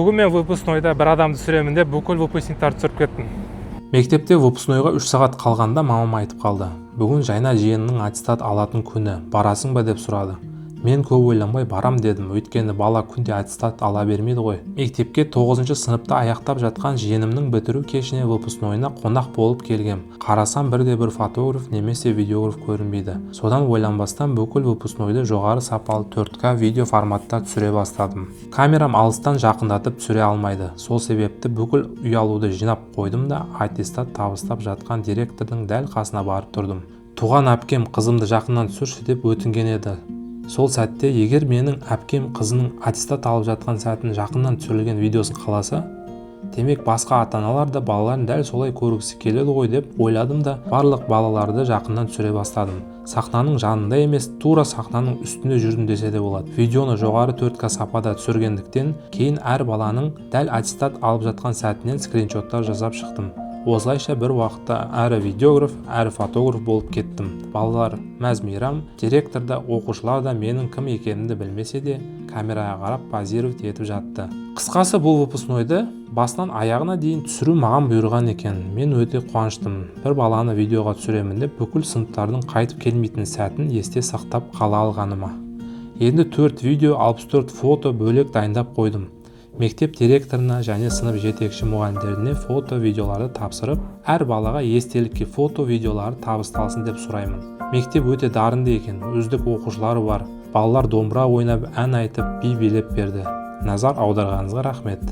Бүгін мен выпускнойда бір адамды түсіремін деп бүкіл выпускниктарды түсіріп кеттім. Мектепте выпускнойға 3 сағат қалғанда мамам айтып қалды. Бүгін Жайна жиенінің аттестат алатын күні, барасың ба деп сұрады. Мен көп ойланбай барам дедім, өйткені бала күнде аттестат ала бермейді ғой. Мектепке 9 сыныпта аяқтап жатқан жиенімнің бітіру кешіне выпускнойына қонақ болып келгем. Қарасам бірде-бір фотограф немесе видеограф көрінбейді. Содан ойланбастан бүкіл выпускнойды жоғары сапалы 4К видео форматта түсіре бастадым. Камерам алыстан жақындатып түсіре алмайды. Сол себепті бүкіл ұялуды жинап қойдым да аттестат табыстап жатқан директордың дәл қасына барып тұрдым. Туған әпкем қызымды жақыннан түсірші деп өтінген еді. Сол сәтте егер менің әпкем қызының аттестат алып жатқан сәтін жақыннан түсірілген видеосын қаласа, демек басқа ата-аналар да балаларын дәл солай көргісі келеді ғой деп ойладым да барлық балаларды жақыннан түсіре бастадым. Сахнаның жанында емес, тура сахнаның үстінде жүрдім десе де болады. Видеоны жоғары 4К сапада түсіргендіктен кейін әр баланың дәл аттестат алып жатқан сәтінен скриншоттар жасап шықтым. Осылайша бір уақытта әрі видеограф, әрі фотограф болып кеттім. Балалар мәз-мейрам, директор да, оқушылар да менің кім екенімді білмесе де камераға қарап позировать етіп жатты. Қысқасы бұл выпускнойды басынан аяғына дейін түсіру маған бұйырған екен. Мен өте қуаныштымын. Бір баланы видеоға түсіремін деп бүкіл сыныптардың қайтып келмейтін сәтін есте сақтап қала алғаныма. Енді 4 видео, 64 фото бөлек дайындап қойдым. Мектеп директорына және сынып жетекші мұғалімдеріне фото-видеоларды тапсырып, әр балаға естелікке фото-видеолары табысталсын деп сұраймын. Мектеп өте дарынды екен, үздік оқушылары бар. Балалар домбыра ойнап, ән айтып, би билеп берді. Назар аударғаныңызға рахмет.